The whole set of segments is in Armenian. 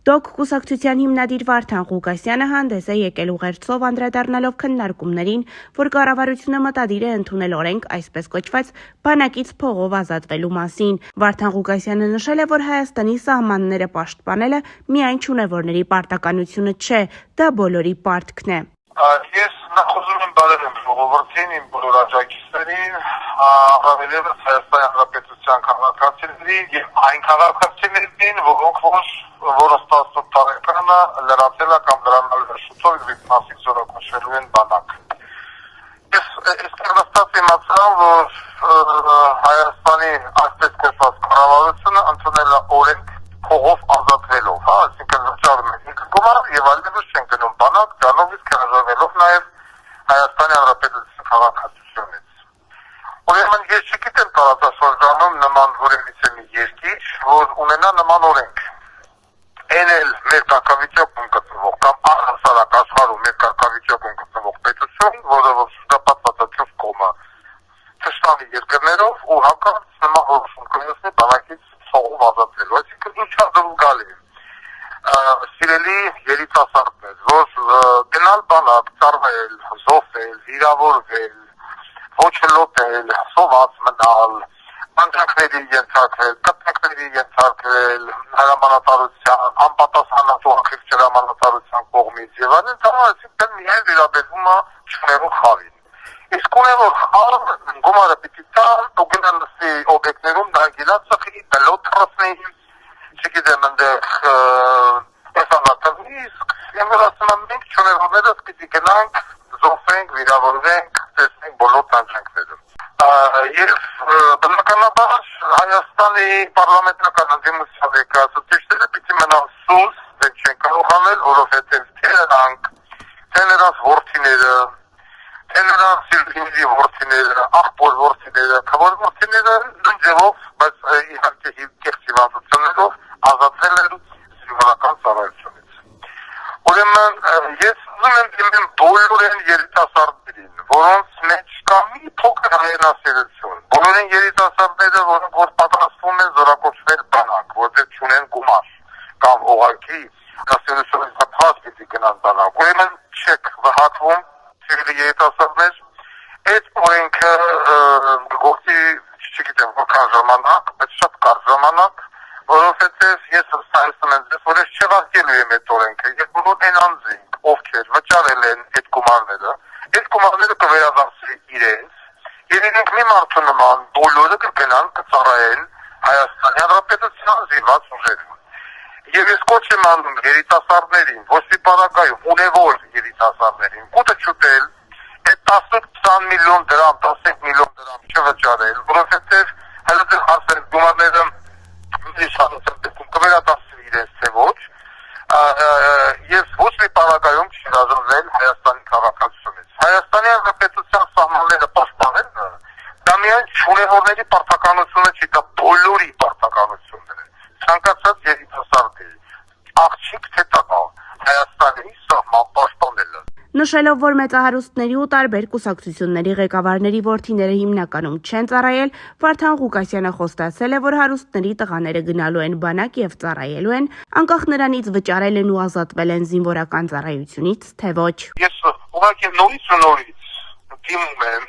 ԴՕԿ կուսակցության հիմնադիր Վարդան Ղուկասյանը հանդես է եկել ուղերձով անդրադառնալով քննարկումներին, որ կառավարությունը մտադիր է ընդունել օրենք, այսպես կոչված, բանակից փողով ազատվելու մասին։ Վարդան Ղուկասյանը նշել է, որ Հայաստանի սահմանները պաշտպանելը միայն չունևորների պարտականությունը չէ, դա բոլորի պարտքն է։ Ես նախոզում եմ բարևեմ ժողովրդին, իմ բոլոր աջակիցներին, առավելևս Հայաստանի Հանրապետության քաղաքացիներին եւ այն քաղաքացիներին, որոնց 18 տարեկանը լրացել է կամ դրանալ շուտով իր մասիկ զորակոչվելու են բանակ։ Ես այստեղ նստած իմացա, որ Հայաստանի այսպես կոչված կառավարությունը ընդունել է օրենք փողով ազատվելով, այսինքն վճարում է ինքը գումար եւ այլևս չեն գնում բանակ, դրանով իսկ հրաժարվելով նաեւ Հայաստանի Հանրապետության քաղաքացիությունից։ Ուրեմն ես չգիտեմ տարածաշրջանում նման որևիցե մի երկիր, որ ունենա նման օրենք։ Այն էլ մեր կարգավիճակում գտնվող կամ առհասարակ աշխարհում մեր կարգավիճակում գտնվող պետություն, որը շրջապատված է ճիշտ կողմը թշնամի երկրներով ու հակառակ նման որոշում կայացնի բանակից փողով ազատվելու, այսինքն ինչա դրու գալի։ Սիրելի երիտասարդներ, որ գնալ բանակ, ծառայել, զոհվել, վիրավորվել, ոչլոտել, սոված մնալ, անջանքների ենթարկվել, կտակների ենթարկվել, հրամանատարության, անպատասխանատու ակտիվ հրամանատարության կողմից եւ այլն, դա այսինքն միայն վերաբերվում է չունևոր խավին։ Իսկ ունևոր խավը գումարը պիտի տան, ու գնան նստի օբյեկտներում դա գիլացախի, բլոտ ռասնեին, չգիտեմ ընդեղ էսանատվի, եմ որ ասում եմ մենք չունևորներս պիտի գնանք, զոհվենք, վիրավորվենք, տեսնենք բոլոր տանջանքները։ Եվ բնականաբար Հայաստանի պարլամենտական ընդդիմության ներկայացուցիչները պիտի մնան սուս, դեռ չեն կարող անել, որովհետև թե նրանց որդիները, թե նրանց սիրուհիների որդիները, աղբոր որդիները, քավոր որդիները նույն ձևով, բայց իհարկե կեղծ հիվանդություններով ազատվել են զինվորական ծառայությունից։ Ուրեմն ես ուզում եմ դիմեմ բոլոր այն երիտասարդներին, որոնց մեջ կա մի փոքր հայրենասիրություն, բոլոր այն երիտասարդները, որոնք որ պատրաստվում են զորակոչվել բանակ, որտեղ չունեն գումար կամ ուղղակի հասարակությունից հատված պիտի գնան բանակ։ Ուրեմն չեք վհատվում, սիրելի երիտասարդներ, այդ օրենքը գործի, չգիտեմ, որքան ժամանակ, բայց շատ կարճ ժամանակ, որովհետև ես հստակեցնում եմ ձեզ, որ ես չեղարկելու եմ այդ օրենքը, եւ բոլոր այն անձինք, ովքեր վճարել են այդ գումարները կվերադարձվի իրենց, եւ իրենք մի մարդու նման բոլորը կգնան կծառայեն Հայաստանի Հանրապետության զինված ուժերին։ Եվ ես կոչ եմ անում երիտասարդներին, ոչ մի պարագայում ունևոր երիտասարդներին, գուտը չուտել, այդ 10-20 միլիոն դրամ, 15 միլիոն դրամ չվճարել, որովհետև հələ ասել գումարները կվերադարձվի իրենց թե ոչ, եւ ոչ մի պարագայում չհրաժարվել Հայաստանի քաղաքացիությունից։ Հայաստանի Հանրապետության սահմանները պաշտպանելը դա միայն չունևորների պարտականությունը չի, դա բոլորի պարտականությունն է։ Ցանկացած երիտասարդի աղջիկ թե տղա Հայաստանի սահման պաշտպանելը։ Նշելով, որ մեծահարուստների ու տարբեր կուսակցությունների ղեկավարների որդիները հիմնականում չեն ծառայել, Վարդան Ղուկասյանը խոստացել է, որ հարուստների տղաները գնալու են բանակ եւ ծառայելու են, անկախ նրանից վճարել են ու ազատվել են զինվորական ծառայությունից, թե ոչ։ Ես ուղղակի նորից դիմում եմ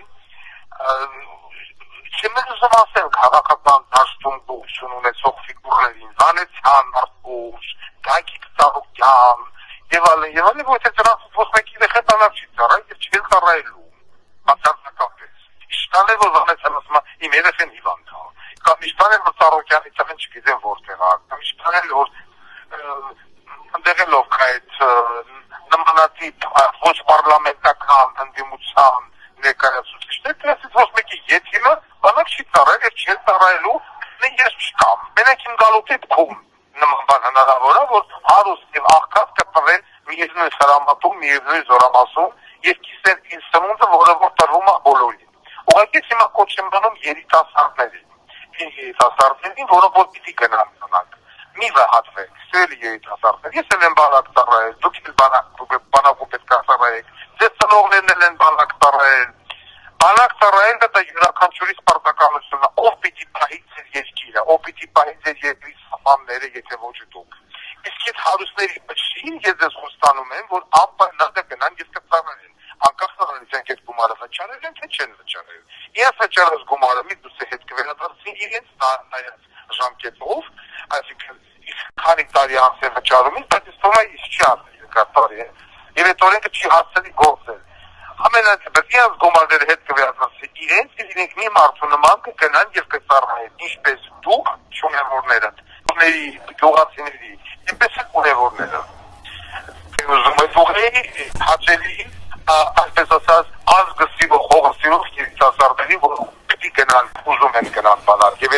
չեմ ասել քաղաքական դաշտում գոյություն ունեցող ֆիգուրներին, Վանեցյան Մարկուս, Գագիկ Ծառուկյան եւ այլն, որտեղ դրանց ոչ մեկի դեպքում բանակ չի ծառայել եւ չի ծառայելու։ Բացարձակապես։ Իշտան է որ Վանեցյան ասում է իմ երեխեն հիվանդ է, կամ իշտան է որ Ծառուկյանի տղեն չգիտեմ որտեղ է, կամ իշտան է որ ընդեղելով այդ նմանատիպ ոչ պարլամենտական ընդդիմության ներկայացուցիչներ, դրանից ոչ մեկի ետիմը բանակ չի ծառայել եւ չի ծառայելու, ես չկամ։ Մենակ իմ գալու դեպքում նման բան հնարավոր է, որ հարուստ եւ աղքատ կտվեն միևնույն հրամատում, միևնույն զորամասում եւ կիսեն ինձ սնունդը, որը որ տրվում է բոլորին։ Ուղղակի հիմա կոչ եմ անում երիտասարդներին, որոնք որ պիտի գնան բանակ։ Մի վհատվեք, սիրելի երիտասարդներ, ես եմ բանակ ծառայել, դուք եք բանակում պետք է ծառայեք, ձեզ ծնողներն են բանակ ծառայել։ Բանակ ծառայելը դա յուրաքանչյուրի պարտականությունն է, ով պիտի պահի ձեր երկիրը, ով պիտի պահի ձեր երկրի սահմանները, եթե ոչ դուք։ Իսկ այդ հարուստների բջջին ես ձեզ խոստանում եմ, որ անպայման կգնան եւ կծառայեն։ Անկախ նրանից են այդ գումարը վճարել են, թե չեն վճարել։ Իրենց վճարած գումարը մի դուս է հետ կվերադարձվի իրենց նայած ժամկետով, այսինքն քանի տարի անց է վճարումից, բայց ես թվում է չի ասել կատարի է։ Եվ այդ օրենքը չի հասցնի գործել։ Ամենատիպը իրենց գումարները հետ կվերադարձվի իրենց, եւ իրենք մի մարդու նման կգնան եւ կծառայեն, ինչպես դուք շունավորները, գյուղացիների, ինչպես է ունևորները։ Ուզում եմ ուղղի հաճելի այսպես ասած ազգը սիրող հողը սիրող երիտասարդների, որ պիտի գնան, ուզում են գնան բանալ եւ